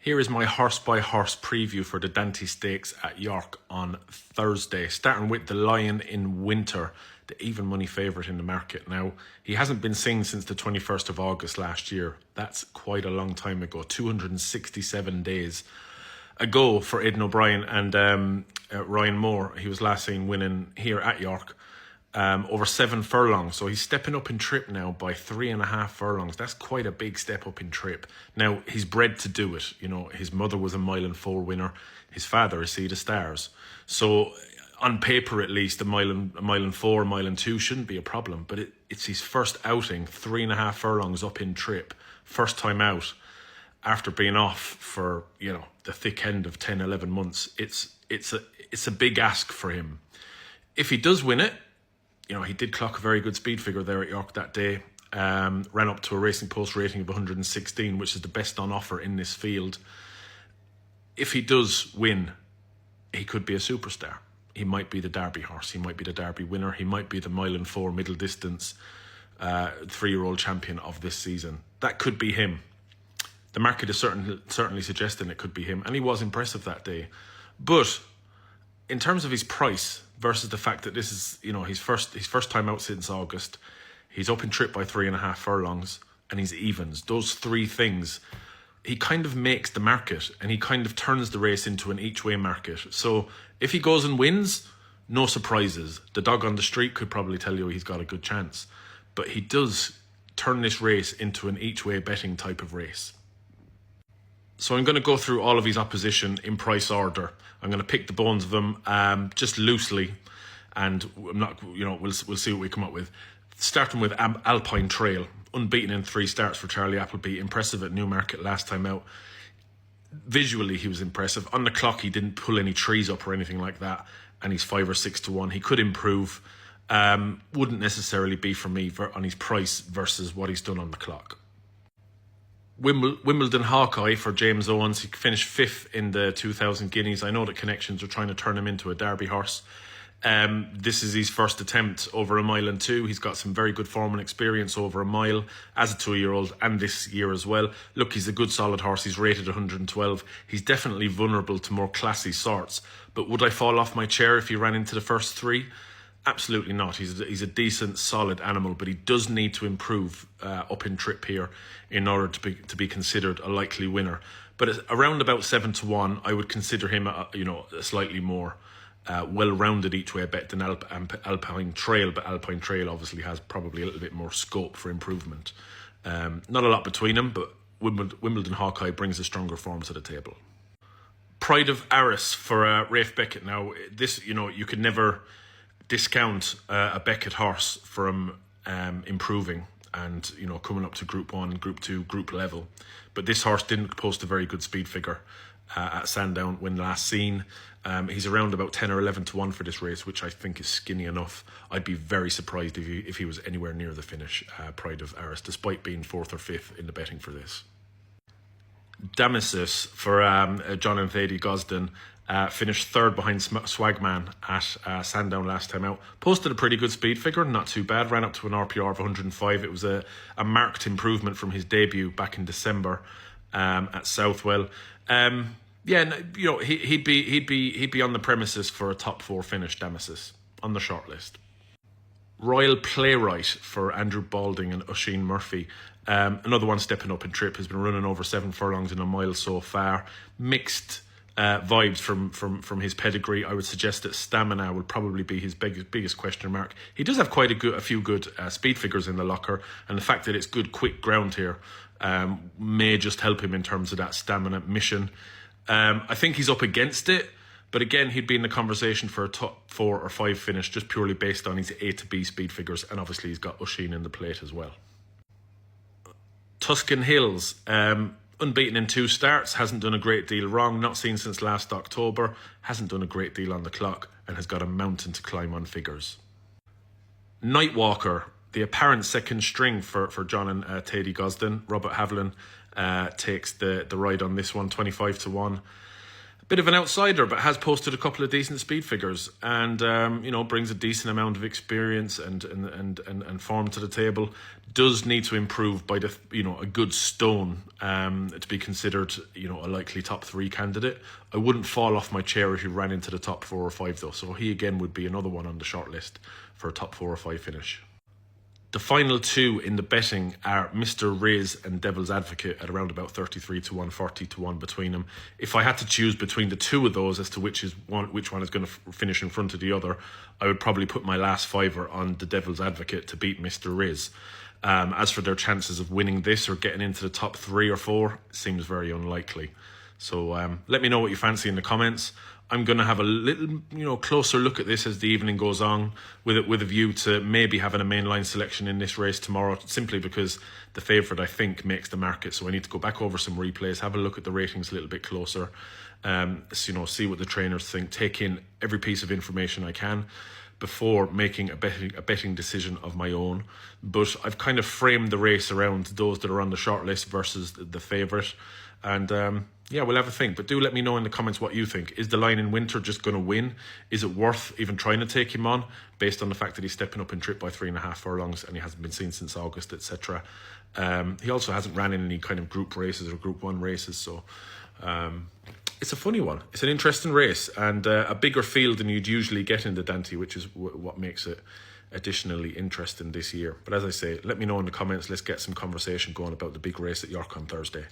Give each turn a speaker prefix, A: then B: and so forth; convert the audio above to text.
A: Here is my horse-by-horse preview for the Dante Stakes at York on Thursday, starting with the Lion in Winter, the even money favourite in the market. Now, he hasn't been seen since the 21st of August last year. That's quite a long time ago, 267 days ago for Aidan O'Brien and Ryan Moore. He was last seen winning here at York. Over 7 furlongs. So he's stepping up in trip now by 3.5 furlongs. That's quite a big step up in trip. Now, he's bred to do it. You know, his mother was a 1.4 winner. His father is Sea the Stars. So on paper, at least, a 1.4, 1.2 shouldn't be a problem. But it's his first outing, 3.5 furlongs up in trip. First time out after being off for, you know, the thick end of 10, 11 months. It's a big ask for him. If he does win it, you know, he did clock a very good speed figure there at York that day. Ran up to a Racing Post rating of 116, which is the best on offer in this field. If he does win, he could be a superstar. He might be the Derby horse. He might be the Derby winner. He might be the 1.4 middle distance 3-year-old champion of this season. That could be him. The market is certainly suggesting it could be him, and he was impressive that day. But in terms of his price versus the fact that this is, you know, his first time out since August, he's up in trip by 3.5 furlongs, and he's evens. Those three things, he kind of makes the market, and he kind of turns the race into an each-way market. So if he goes and wins, no surprises. The dog on the street could probably tell you he's got a good chance. But he does turn this race into an each-way betting type of race. So I'm going to go through all of his opposition in price order. I'm going to pick the bones of them just loosely, and I'm not, you know, we'll see what we come up with. Starting with Alpine Trail, unbeaten in 3 starts for Charlie Appleby. Impressive at Newmarket last time out. Visually, he was impressive. On the clock, he didn't pull any trees up or anything like that, and he's 5 or 6 to 1. He could improve. Wouldn't necessarily be for me on his price versus what he's done on the clock. Wimbledon Hawkeye for James Owens. He finished 5th in the 2000 Guineas. I know that connections are trying to turn him into a Derby horse. This is his first attempt over 1.2 miles. He's got some very good form and experience over 1 mile as a 2-year-old and this year as well. Look, he's a good solid horse. He's rated 112. He's definitely vulnerable to more classy sorts. But would I fall off my chair if he ran into the first 3? Absolutely not. He's a decent, solid animal, but he does need to improve up in trip here in order to be considered a likely winner. But around about 7 to 1, I would consider him a slightly more well-rounded each-way bet than Alpine Trail. But Alpine Trail obviously has probably a little bit more scope for improvement. Not a lot between them, but Wimbledon Hawkeye brings a stronger form to the table. Pride of Arras for Rafe Beckett. Now, this, you know, you could never discount a Beckett horse from improving and, you know, coming up to Group 1, Group 2, Group level. But this horse didn't post a very good speed figure at Sandown when last seen. He's around about 10 or 11 to 1 for this race, which I think is skinny enough. I'd be very surprised if he was anywhere near the finish, Pride of Arras, despite being 4th or 5th in the betting for this. Damascus for John and Thady Gosden. Finished 3rd behind Swagman at Sandown last time out. Posted a pretty good speed figure, not too bad. Ran up to an RPR of 105. It was a marked improvement from his debut back in December at Southwell. Yeah, you know, he'd be on the premises for a top 4 finish. Damascus on the short list. Royal Playwright for Andrew Balding and Oisin Murphy. Another one stepping up in trip. Has been running over 7 furlongs in 1 mile so far. Mixed vibes from his pedigree. I would suggest that stamina will probably be his biggest question mark. He does have quite a few good speed figures in the locker, and the fact that it's good quick ground here may just help him in terms of that stamina mission. I think he's up against it, but again, he'd be in the conversation for a top 4 or 5 finish just purely based on his A to B speed figures, and obviously he's got Oisin in the plate as well. Tuscan Hills, unbeaten in 2 starts, hasn't done a great deal wrong, not seen since last October, hasn't done a great deal on the clock, and has got a mountain to climb on figures. Nightwalker, the apparent second string for John and Thady Gosden. Robert Haviland takes the ride on this one, 25 to 1. Bit of an outsider, but has posted a couple of decent speed figures, and brings a decent amount of experience and form to the table. Does need to improve by a good stone to be considered a likely top 3 candidate. I wouldn't fall off my chair if he ran into the top 4 or 5 though. So he again would be another one on the short list for a top 4 or 5 finish. The final 2 in the betting are Mr. Riz and Devil's Advocate at around about 33 to 1, 40 to 1 between them. If I had to choose between the 2 of those as to which one is going to finish in front of the other, I would probably put my last fiver on the Devil's Advocate to beat Mr. Riz. As for their chances of winning this or getting into the top 3 or 4, it seems very unlikely. So let me know what you fancy in the comments. I'm going to have a little, closer look at this as the evening goes on, with a view to maybe having a mainline selection in this race tomorrow, simply because the favourite, I think, makes the market. So I need to go back over some replays, have a look at the ratings a little bit closer, see what the trainers think, take in every piece of information I can before making a betting decision of my own. But I've kind of framed the race around those that are on the short list versus the favourite. And we'll have a think. But do let me know in the comments what you think. Is the Lion in Winter just going to win? Is it worth even trying to take him on, based on the fact that he's stepping up in trip by 3.5 furlongs and he hasn't been seen since August, etc. He also hasn't ran in any kind of group races or Group 1 races. So it's a funny one. It's an interesting race, and a bigger field than you'd usually get in the Dante, which is what makes it additionally interesting this year. But as I say, let me know in the comments. Let's get some conversation going about the big race at York on Thursday.